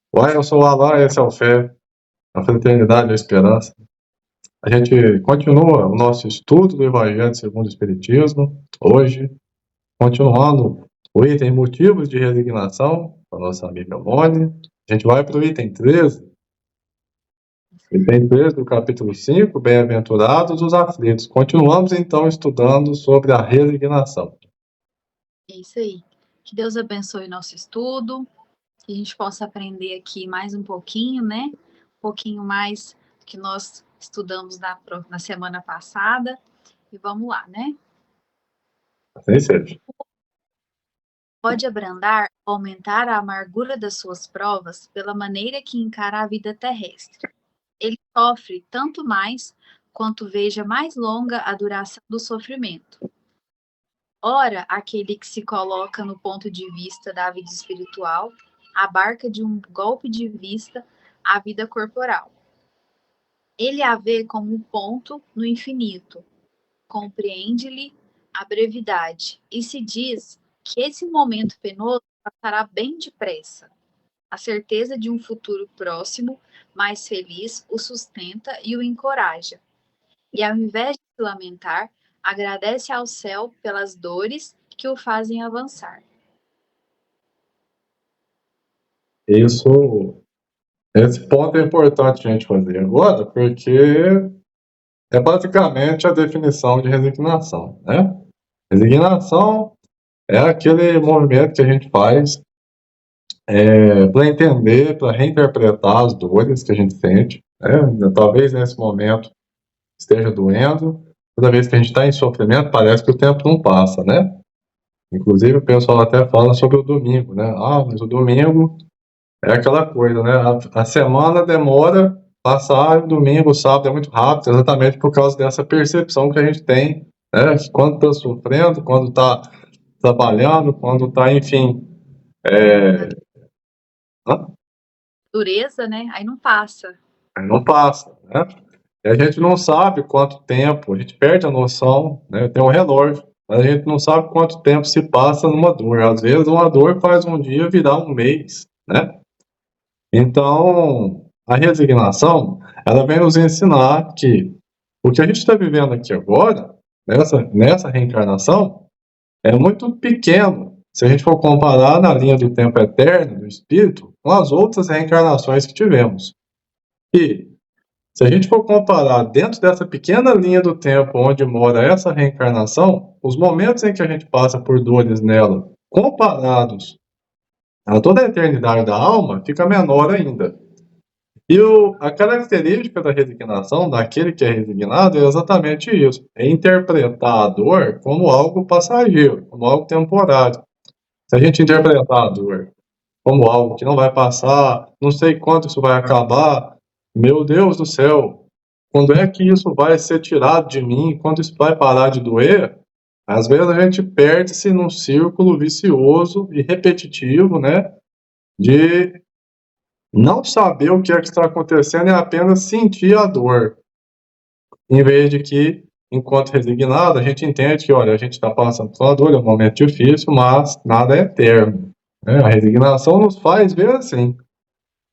Olá, eu sou o Alan, esse é o Fé, a Fraternidade e a Esperança. A gente continua o nosso estudo do Evangelho segundo o Espiritismo, hoje, continuando o item Motivos de Resignação, da nossa amiga Mônica. A gente vai para o item 13 do capítulo 5, Bem-aventurados os aflitos. Continuamos, então, estudando sobre a resignação. É isso aí. Que Deus abençoe nosso estudo, que a gente possa aprender aqui mais um pouquinho, né? Um pouquinho mais do que nós estudamos na semana passada. E vamos lá, né? Assim seja. Pode abrandar, aumentar a amargura das suas provas pela maneira que encara a vida terrestre. Ele sofre tanto mais quanto veja mais longa a duração do sofrimento. Ora, aquele que se coloca no ponto de vista da vida espiritual abarca de um golpe de vista a vida corporal. Ele a vê como um ponto no infinito, compreende-lhe a brevidade e se diz que esse momento penoso passará bem depressa. A certeza de um futuro próximo, mais feliz, o sustenta e o encoraja. E ao invés de se lamentar, agradece ao céu pelas dores que o fazem avançar. Esse ponto é importante a gente fazer agora, porque é basicamente a definição de resignação, né? Resignação é aquele movimento que a gente faz para entender, para reinterpretar as dores que a gente sente, né? Talvez nesse momento esteja doendo, toda vez que a gente está em sofrimento, parece que o tempo não passa, né? Inclusive o pessoal até fala sobre o domingo, né? Ah, mas o domingo é aquela coisa, né? A semana demora passar, o domingo, o sábado é muito rápido, exatamente por causa dessa percepção que a gente tem, né? Quando está sofrendo, quando está trabalhando, quando está, enfim, Dureza, né? Aí não passa. não passa, né? E a gente não sabe quanto tempo, a gente perde a noção, né? Tem um relógio, mas a gente não sabe quanto tempo se passa numa dor. Às vezes uma dor faz um dia virar um mês, né? Então, a resignação, ela vem nos ensinar que o que a gente está vivendo aqui agora, nessa reencarnação, é muito pequeno. Se a gente for comparar na linha do tempo eterno do espírito com as outras reencarnações que tivemos. E se a gente for comparar dentro dessa pequena linha do tempo onde mora essa reencarnação, os momentos em que a gente passa por dores nela, comparados a toda a eternidade da alma, fica menor ainda. E a característica da resignação, daquele que é resignado, é exatamente isso: é interpretar a dor como algo passageiro, como algo temporário. Se a gente interpretar a dor como algo que não vai passar, não sei quando isso vai acabar, meu Deus do céu, quando é que isso vai ser tirado de mim? Quando isso vai parar de doer? Às vezes a gente perde-se num círculo vicioso e repetitivo, né? De não saber o que é que está acontecendo e apenas sentir a dor, em vez de que, enquanto resignado, a gente entende que, olha, a gente está passando por uma dor, é um momento difícil, mas nada é eterno, né? A resignação nos faz ver assim,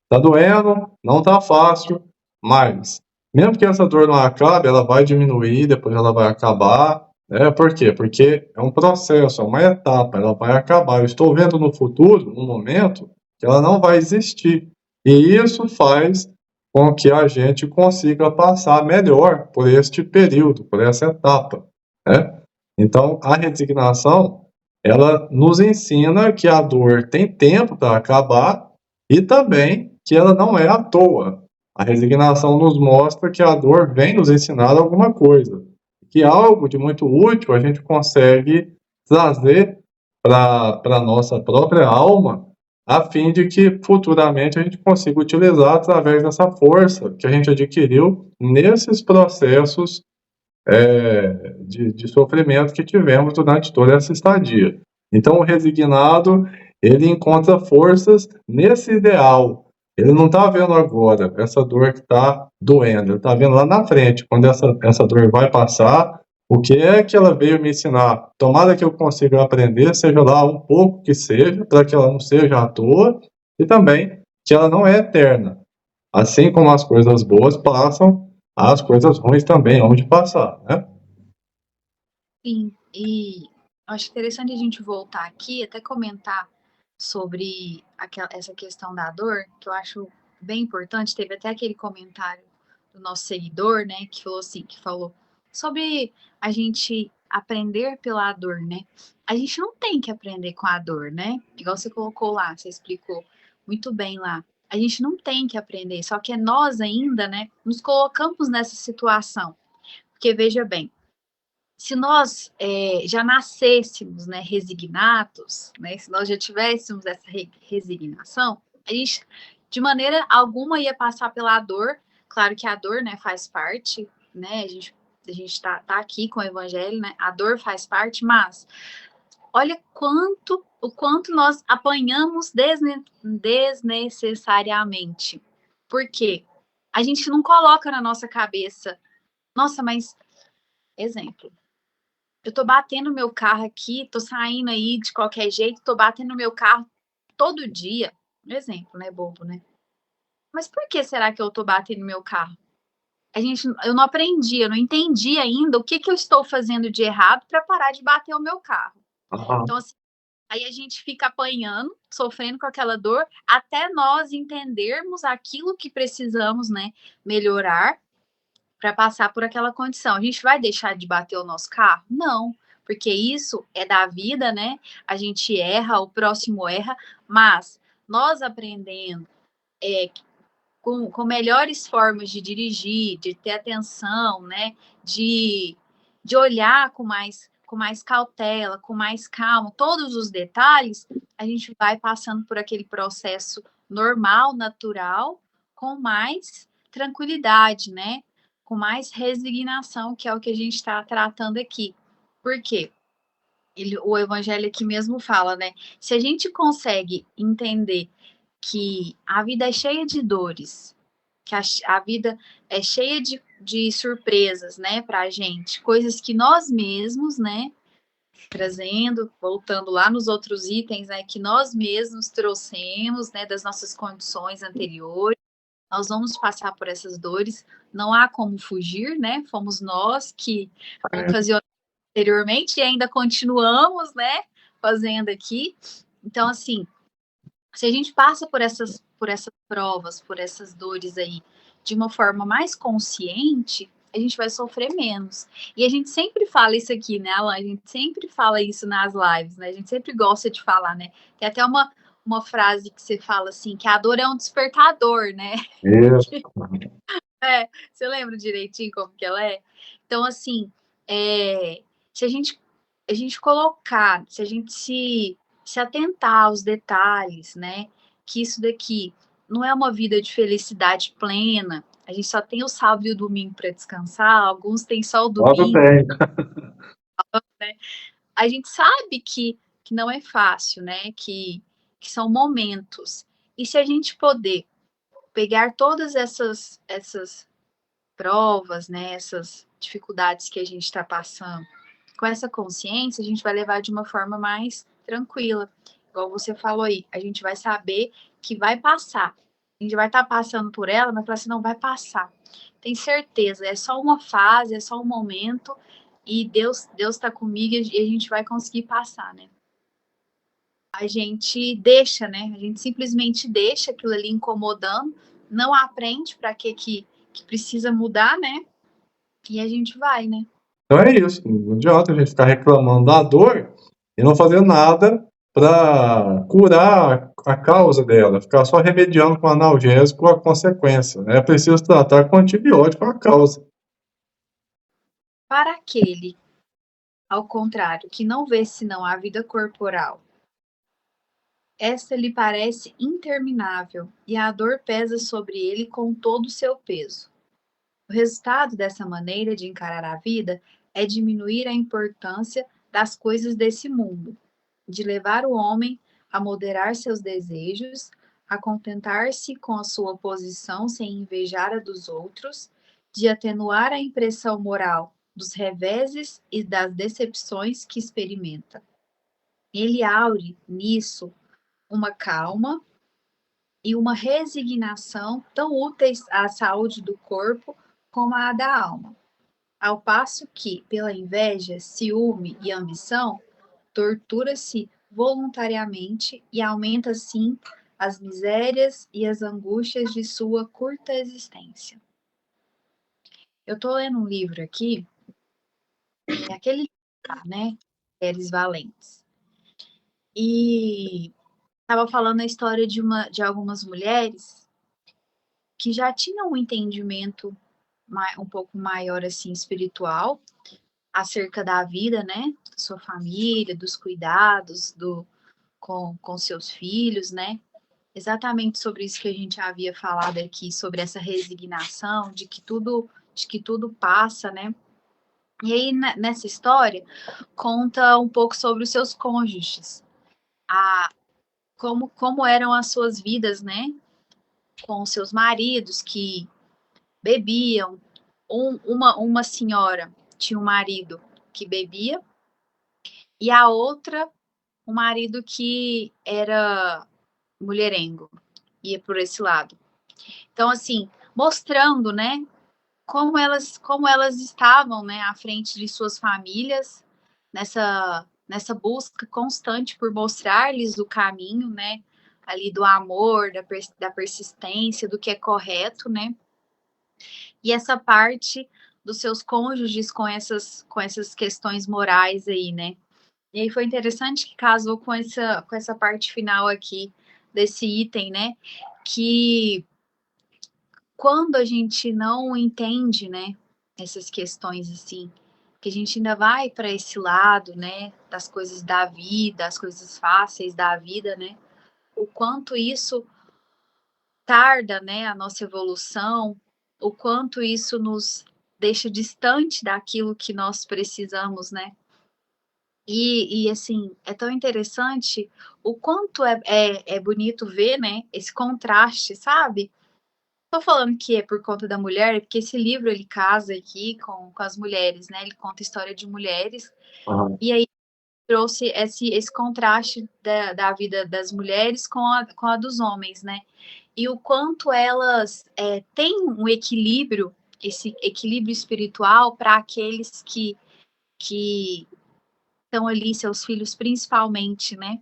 está doendo, não está fácil, mas mesmo que essa dor não acabe, ela vai diminuir, depois ela vai acabar, né? Por quê? Porque é um processo, é uma etapa, ela vai acabar. Eu estou vendo no futuro, um momento, que ela não vai existir. E isso faz com que a gente consiga passar melhor por este período, por essa etapa, né? Então, a resignação, ela nos ensina que a dor tem tempo para acabar e também que ela não é à toa. A resignação nos mostra que a dor vem nos ensinar alguma coisa, que algo de muito útil a gente consegue trazer para a nossa própria alma, a fim de que futuramente a gente consiga utilizar através dessa força que a gente adquiriu nesses processos de sofrimento que tivemos durante toda essa estadia. Então, o resignado, ele encontra forças nesse ideal. Ele não está vendo agora essa dor que está doendo, ele está vendo lá na frente, quando essa dor vai passar, o que é que ela veio me ensinar? Tomara que eu consiga aprender, seja lá um pouco que seja, para que ela não seja à toa, e também que ela não é eterna. Assim como as coisas boas passam, as coisas ruins também hão de passar, né? Sim, e acho interessante a gente voltar aqui, até comentar sobre essa questão da dor, que eu acho bem importante. Teve até aquele comentário do nosso seguidor, né, que falou assim, que falou sobre a gente aprender pela dor, né? A gente não tem que aprender com a dor, né? Igual você colocou lá, você explicou muito bem lá. A gente não tem que aprender, só que é nós ainda, né, nos colocamos nessa situação. Porque veja bem, se nós já nascêssemos, né, resignados, né, se nós já tivéssemos essa resignação, a gente, de maneira alguma, ia passar pela dor. Claro que a dor, né, faz parte, né, a gente tá aqui com o evangelho, né, a dor faz parte, mas olha o quanto nós apanhamos desnecessariamente. Por quê? A gente não coloca na nossa cabeça, nossa, mas, exemplo, eu tô batendo meu carro aqui, tô saindo aí de qualquer jeito, tô batendo meu carro todo dia. Exemplo, né, bobo, né? Mas por que será que eu tô batendo meu carro? Eu não aprendi, eu não entendi ainda o que que eu estou fazendo de errado para parar de bater o meu carro. Ah, Então, assim, aí a gente fica apanhando, sofrendo com aquela dor, até nós entendermos aquilo que precisamos, né, melhorar para passar por aquela condição. A gente vai deixar de bater o nosso carro? Não, porque isso é da vida, né? A gente erra, o próximo erra, mas nós aprendendo com melhores formas de dirigir, de ter atenção, né? De olhar com mais cautela, com mais calma, todos os detalhes, a gente vai passando por aquele processo normal, natural, com mais tranquilidade, né? Com mais resignação, que é o que a gente está tratando aqui. Por quê? O evangelho aqui mesmo fala, né? Se a gente consegue entender que a vida é cheia de dores, que a vida é cheia de surpresas, né, pra gente, coisas que nós mesmos, né, trazendo, voltando lá nos outros itens, né, que nós mesmos trouxemos, né, das nossas condições anteriores, nós vamos passar por essas dores, não há como fugir, né, fomos nós que é. ocasionamos anteriormente e ainda continuamos, né, fazendo aqui. Então, assim, se a gente passa por essas provas, por essas dores aí, de uma forma mais consciente, a gente vai sofrer menos. E a gente sempre fala isso aqui, né, Alan? A gente sempre fala isso nas lives, né? A gente sempre gosta de falar, né? Tem até uma frase que você fala assim, que a dor é um despertador, né? Isso. Você lembra direitinho como que ela é? Então, assim, se a gente colocar, se a gente se atentar aos detalhes, né? Que isso daqui não é uma vida de felicidade plena. A gente só tem o sábado e o domingo para descansar, alguns têm só o Logo domingo. tem. A gente sabe que não é fácil, né? Que são momentos. E se a gente poder pegar todas essas provas, né, essas dificuldades que a gente está passando, com essa consciência, a gente vai levar de uma forma mais tranquila. Igual você falou aí, a gente vai saber que vai passar. A gente vai estar passando por ela, mas falar assim, não, vai passar. Tem certeza, é só uma fase, é só um momento, e Deus está comigo e a gente vai conseguir passar, né? A gente deixa, né? A gente simplesmente deixa aquilo ali incomodando, não aprende para que precisa mudar, né? E a gente vai, né? Então é isso. Não adianta a gente ficar reclamando da dor e não fazer nada para curar a causa dela, ficar só remediando com analgésico a consequência, né? É preciso tratar com antibiótico a causa. Para aquele, ao contrário, que não vê senão a vida corporal, esta lhe parece interminável e a dor pesa sobre ele com todo o seu peso. O resultado dessa maneira de encarar a vida é diminuir a importância das coisas desse mundo, de levar o homem a moderar seus desejos, a contentar-se com a sua posição sem invejar a dos outros, de atenuar a impressão moral dos reveses e das decepções que experimenta. Ele aure nisso uma calma e uma resignação tão úteis à saúde do corpo como à da alma. Ao passo que, pela inveja, ciúme e ambição, tortura-se voluntariamente e aumenta, assim, as misérias e as angústias de sua curta existência. Eu estou lendo um livro aqui, é aquele, né, Mulheres Valentes, e estava falando a história de algumas mulheres que já tinham um entendimento um pouco maior, assim, espiritual, acerca da vida, né, da sua família, dos cuidados com seus filhos, né, exatamente sobre isso que a gente havia falado aqui, sobre essa resignação, de que tudo passa, né, e aí nessa história conta um pouco sobre os seus cônjuges, a, como eram as suas vidas, né, com os seus maridos que bebiam, uma senhora tinha um marido que bebia e a outra um marido que era mulherengo, ia por esse lado. Então, assim, mostrando, né, como elas estavam, né, à frente de suas famílias, nessa busca constante por mostrar-lhes o caminho, né, ali do amor, da persistência, do que é correto, né, e essa parte dos seus cônjuges com essas questões morais aí, né. E aí foi interessante que casou com essa parte final aqui desse item, né, que quando a gente não entende, né, essas questões assim, que a gente ainda vai para esse lado, né, das coisas da vida, as coisas fáceis da vida, né, o quanto isso tarda, né, a nossa evolução, o quanto isso nos deixa distante daquilo que nós precisamos, né. E assim, é tão interessante o quanto é bonito ver, né, esse contraste, sabe. Tô falando que é por conta da mulher, porque esse livro ele casa aqui com as mulheres, né, ele conta a história de mulheres, Aham. e aí trouxe esse contraste da vida das mulheres com a dos homens, né. E o quanto elas, têm um equilíbrio, esse equilíbrio espiritual para aqueles que estão ali, seus filhos principalmente, né.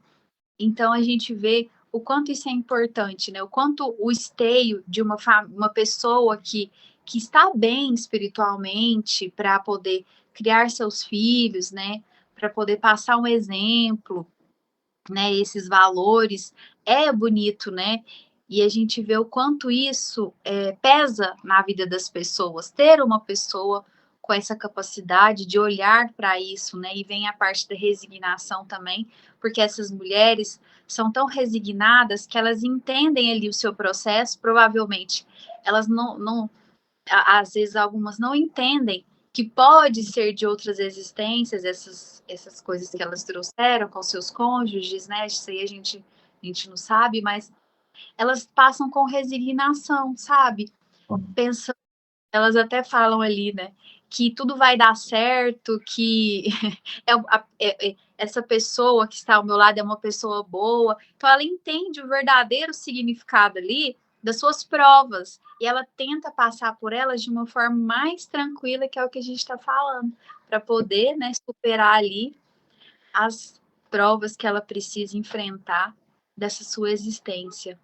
Então a gente vê o quanto isso é importante, né? O quanto o esteio de uma pessoa que está bem espiritualmente para poder criar seus filhos, né? Para poder passar um exemplo, né? Esses valores é bonito, né? E a gente vê o quanto isso pesa na vida das pessoas. Ter uma pessoa com essa capacidade de olhar para isso, né? E vem a parte da resignação também, porque essas mulheres são tão resignadas que elas entendem ali o seu processo, provavelmente elas às vezes algumas não entendem que pode ser de outras existências, essas coisas que elas trouxeram com seus cônjuges, né? Isso aí a gente não sabe, mas elas passam com resignação, sabe? Pensando, elas até falam ali, né? Que tudo vai dar certo, que essa pessoa que está ao meu lado é uma pessoa boa. Então, ela entende o verdadeiro significado ali das suas provas e ela tenta passar por elas de uma forma mais tranquila, que é o que a gente está falando, para poder, né, superar ali as provas que ela precisa enfrentar dessa sua existência.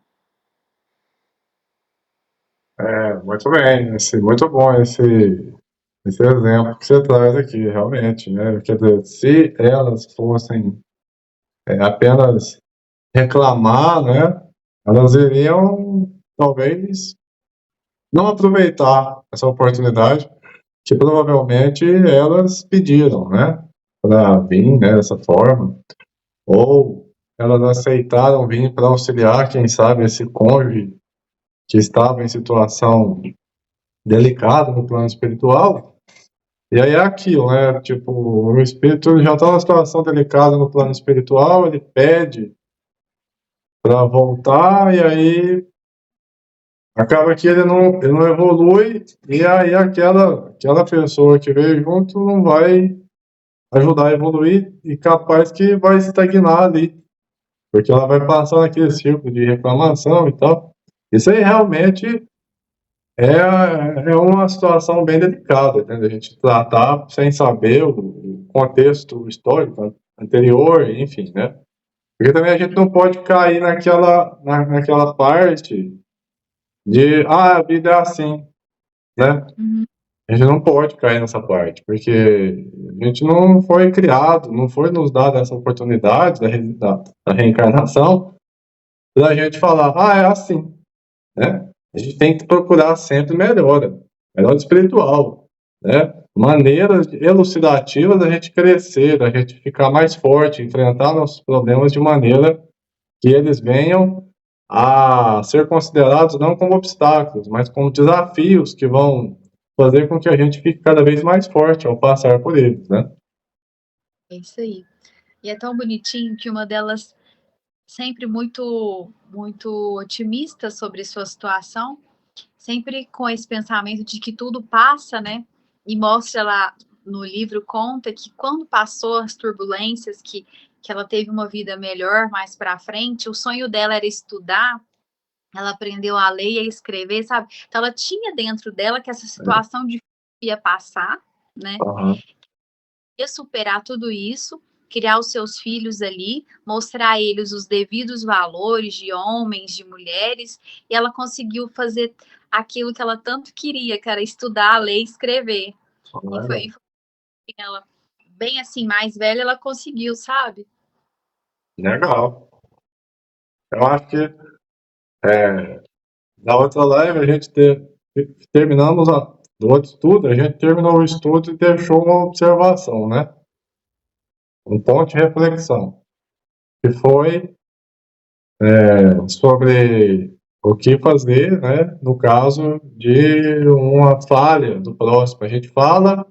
Muito bem, muito bom esse exemplo que você traz aqui, realmente, né? Quer dizer, se elas fossem apenas reclamar, né? Elas iriam, talvez, não aproveitar essa oportunidade que provavelmente elas pediram, né? Para vir, né, dessa forma. Ou elas aceitaram vir para auxiliar, quem sabe, esse cônjuge que estava em situação delicada no plano espiritual. E aí é aquilo, né? Tipo, o espírito já está numa situação delicada no plano espiritual, ele pede para voltar, e aí acaba que ele não evolui, e aí aquela pessoa que veio junto não vai ajudar a evoluir, e capaz que vai estagnar ali, porque ela vai passar naquele círculo de reclamação e tal. Isso aí realmente é uma situação bem delicada, né? A gente tratar sem saber o contexto histórico anterior, enfim, né? Porque também a gente não pode cair naquela parte de, a vida é assim, né? Uhum. A gente não pode cair nessa parte, porque a gente não foi criado, não foi nos dada essa oportunidade da reencarnação, da gente falar, é assim, né? A gente tem que procurar sempre melhora espiritual, né? Maneiras elucidativas da gente crescer, da gente ficar mais forte, enfrentar nossos problemas de maneira que eles venham a ser considerados não como obstáculos, mas como desafios que vão fazer com que a gente fique cada vez mais forte ao passar por eles, né? É isso aí. E é tão bonitinho que uma delas, sempre muito otimista sobre sua situação, sempre com esse pensamento de que tudo passa, né? E mostra lá no livro, conta que quando passou as turbulências, que ela teve uma vida melhor mais para frente, o sonho dela era estudar, ela aprendeu a ler e a escrever, sabe? Então ela tinha dentro dela que essa situação difícil ia passar, né? Uhum. Ia superar tudo isso, criar os seus filhos ali, mostrar a eles os devidos valores de homens, de mulheres, e ela conseguiu fazer aquilo que ela tanto queria, que era estudar, ler e escrever. E foi ela, bem assim, mais velha, ela conseguiu, sabe? Legal. Eu acho que na outra live terminamos do outro estudo, a gente terminou o estudo e deixou uma observação, né? Um ponto de reflexão, que foi sobre o que fazer, né, no caso de uma falha do próximo. A gente fala,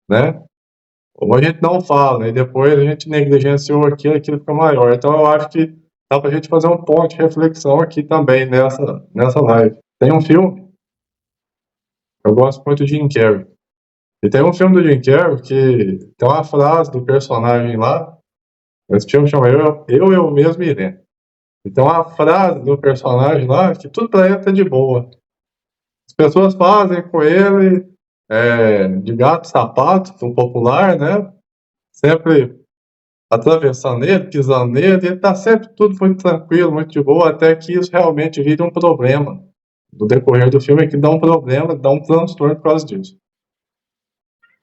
né, ou a gente não fala, e depois a gente negligenciou aquilo fica maior. Então eu acho que dá pra gente fazer um ponto de reflexão aqui também nessa live. Tem um filme, eu gosto muito de Jim Carrey. E tem um filme do Jim Carrey que tem uma frase do personagem lá, esse filme chama Eu Mesmo Irene. Então a frase do personagem lá, que tudo pra ele tá de boa. As pessoas fazem com ele de gato e sapato, no popular, né? Sempre atravessando ele, pisando nele, ele tá sempre tudo muito tranquilo, muito de boa, até que isso realmente vira um problema. No decorrer do filme é que dá um problema, dá um transtorno por causa disso.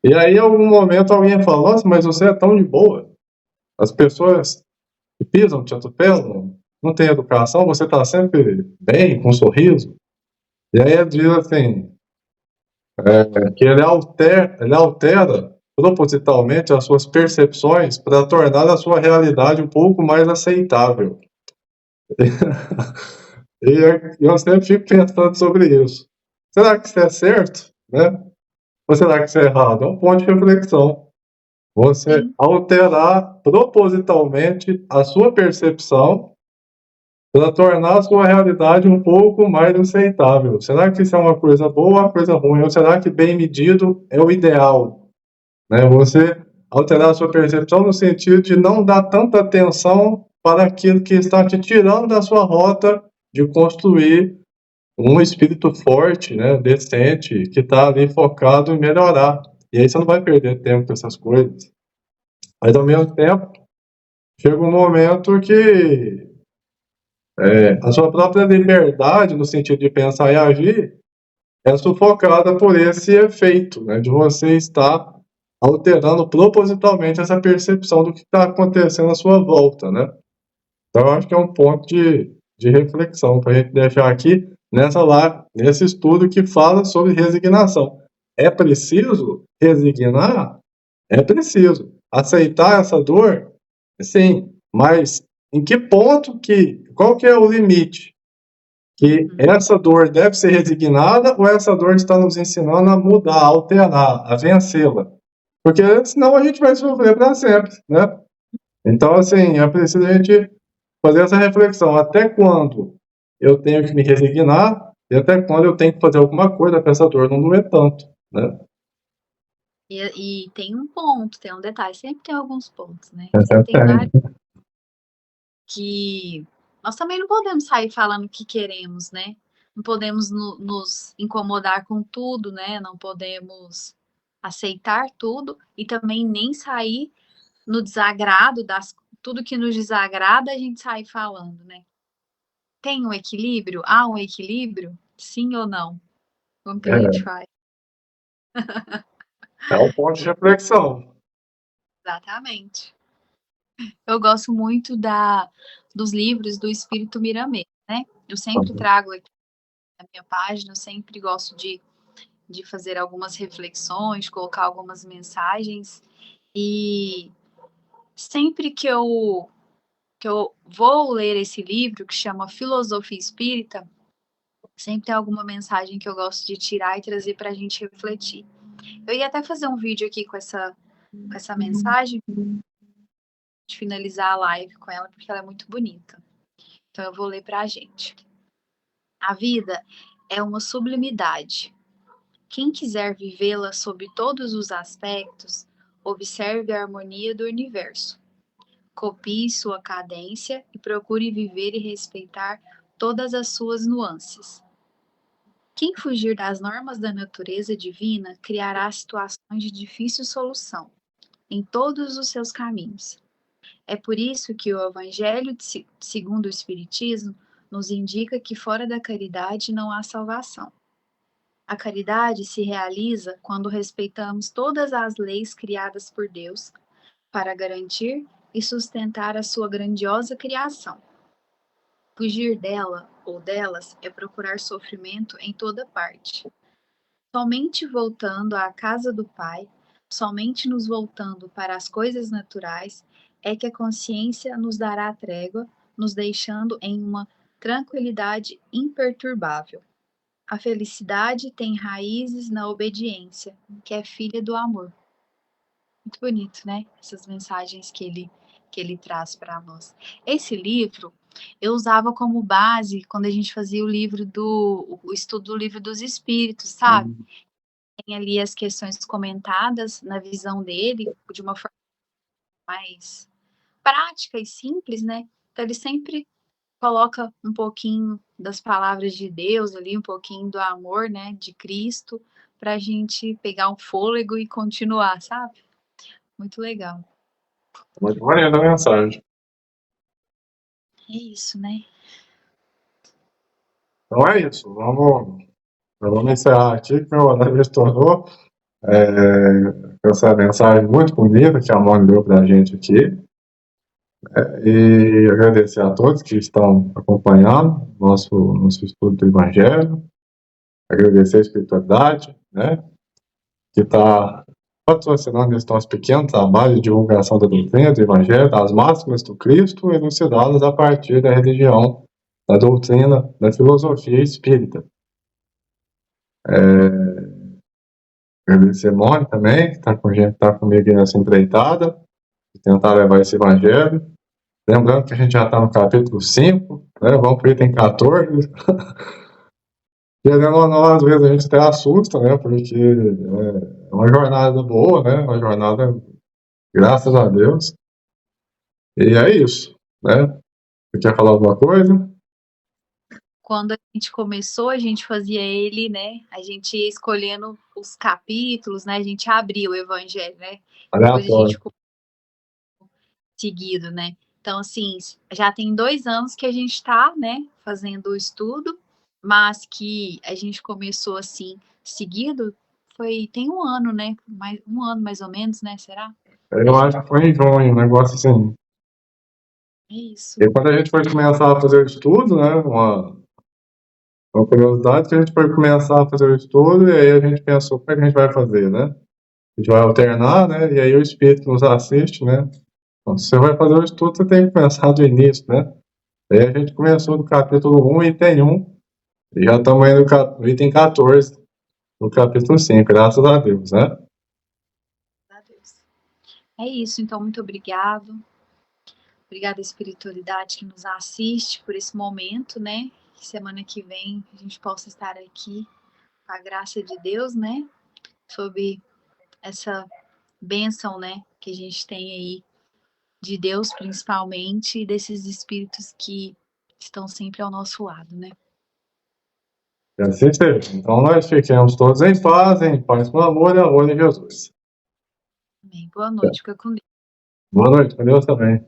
E aí, em algum momento, alguém fala, nossa, mas você é tão de boa. As pessoas que pisam, te atropelam, não tem educação, você tá sempre bem, com um sorriso. E aí ele diz assim, que ele altera propositalmente as suas percepções para tornar a sua realidade um pouco mais aceitável. E eu sempre fico pensando sobre isso. Será que isso é certo? Né? Ou será que isso é errado? É um ponto de reflexão. Você Sim. alterar propositalmente a sua percepção para tornar a sua realidade um pouco mais aceitável. Será que isso é uma coisa boa ou uma coisa ruim? Ou será que bem medido é o ideal? Né? Você alterar a sua percepção no sentido de não dar tanta atenção para aquilo que está te tirando da sua rota de construir um espírito forte, né, decente, que está ali focado em melhorar. E aí você não vai perder tempo com essas coisas. Mas ao mesmo tempo, chega um momento que a sua própria liberdade, no sentido de pensar e agir, é sufocada por esse efeito, né, de você estar alterando propositalmente essa percepção do que está acontecendo à sua volta, né? Então, eu acho que é um ponto de reflexão para a gente deixar aqui nesse estudo que fala sobre resignação. É preciso resignar? É preciso. Aceitar essa dor? Sim. Mas em que ponto qual que é o limite? Que essa dor deve ser resignada ou essa dor está nos ensinando a mudar, a alterar, a vencê-la? Porque senão a gente vai sofrer para sempre, né? Então, assim, é preciso a gente fazer essa reflexão. Até quando eu tenho que me resignar e até quando eu tenho que fazer alguma coisa para essa dor não doer tanto, né? E tem um ponto, tem um detalhe, sempre tem alguns pontos, né? Essa Sempre tem vários é. que nós também não podemos sair falando o que queremos, né? não podemos nos incomodar com tudo, né? Não podemos aceitar tudo e também nem sair no desagrado tudo que nos desagrada a gente sai falando, né? Tem um equilíbrio? Há um equilíbrio? Sim ou não? Como que a gente É, faz? é um ponto de reflexão. Exatamente. Eu gosto muito dos livros do Espírito Miramês, né? Eu sempre trago aqui na minha página, eu sempre gosto de fazer algumas reflexões, colocar algumas mensagens. E sempre que eu vou ler esse livro, que chama Filosofia Espírita, sempre tem alguma mensagem que eu gosto de tirar e trazer para a gente refletir. Eu ia até fazer um vídeo aqui com essa mensagem, de finalizar a live com ela, porque ela é muito bonita. Então eu vou ler para a gente. A vida é uma sublimidade. Quem quiser vivê-la sob todos os aspectos, observe a harmonia do universo. Copie sua cadência e procure viver e respeitar todas as suas nuances. Quem fugir das normas da natureza divina criará situações de difícil solução em todos os seus caminhos. É por isso que o Evangelho segundo o Espiritismo nos indica que fora da caridade não há salvação. A caridade se realiza quando respeitamos todas as leis criadas por Deus para garantir e sustentar a sua grandiosa criação. Fugir dela ou delas é procurar sofrimento em toda parte. Somente voltando à casa do Pai, somente nos voltando para as coisas naturais, é que a consciência nos dará trégua, nos deixando em uma tranquilidade imperturbável. A felicidade tem raízes na obediência, que é filha do amor. Muito bonito, né? Essas mensagens que ele traz para nós. Esse livro eu usava como base quando a gente fazia o estudo do livro dos Espíritos, sabe? Tem ali as questões comentadas na visão dele de uma forma mais prática e simples, né? Então ele sempre coloca um pouquinho das palavras de Deus ali, um pouquinho do amor, né, de Cristo, para a gente pegar um fôlego e continuar, sabe? Muito legal. Muito bonita a mensagem. É isso, né? Então é isso. Vamos encerrar aqui, que meu horário já estourou. Essa mensagem muito bonita que a Mônica deu para a gente aqui. E agradecer a todos que estão acompanhando nosso estudo do Evangelho. Agradecer a espiritualidade, né, que está patrocinando esse nosso pequeno trabalho de divulgação da doutrina do Evangelho, das máximas do Cristo, elucidadas a partir da religião, da doutrina, da filosofia espírita. Agradecer a Mônica também, que está comigo nessa empreitada, de tentar levar esse Evangelho. Lembrando que a gente já está no capítulo 5, né, vamos para o item 14. Querendo ou não, às vezes a gente até assusta, né? Porque é uma jornada boa, né? Uma jornada, graças a Deus. E é isso, né? Você quer falar alguma coisa? Quando a gente começou, a gente fazia ele, né? A gente ia escolhendo os capítulos, né? A gente abria o Evangelho, né? Depois a Aleatório. gente seguido, né? Então, assim, já tem 2 anos que a gente está, né, fazendo o estudo, mas que a gente começou assim, seguido, tem 1 ano, né? Mais, 1 ano mais ou menos, né? Será? Eu acho que foi em junho, um negócio assim. É isso. E quando a gente foi começar a fazer o estudo, né? Uma curiosidade que a gente foi começar a fazer o estudo, e aí a gente pensou, como é que a gente vai fazer, né? A gente vai alternar, né? E aí o Espírito nos assiste, né? Então, se você vai fazer o estudo, você tem que começar do início, né? Aí a gente começou do capítulo 1, item 1, e já estamos aí no item 14, no capítulo 5, graças a Deus, né? Deus. É isso, então, muito obrigado. Obrigada à espiritualidade que nos assiste por esse momento, né? Que semana que vem a gente possa estar aqui com a graça de Deus, né? Sob essa bênção, né? Que a gente tem aí de Deus, principalmente, e desses espíritos que estão sempre ao nosso lado, né? E assim seja. Então nós fiquemos todos em paz com amor e amor em Jesus. Amém. Boa noite, fica com Deus. Boa noite, com Deus também.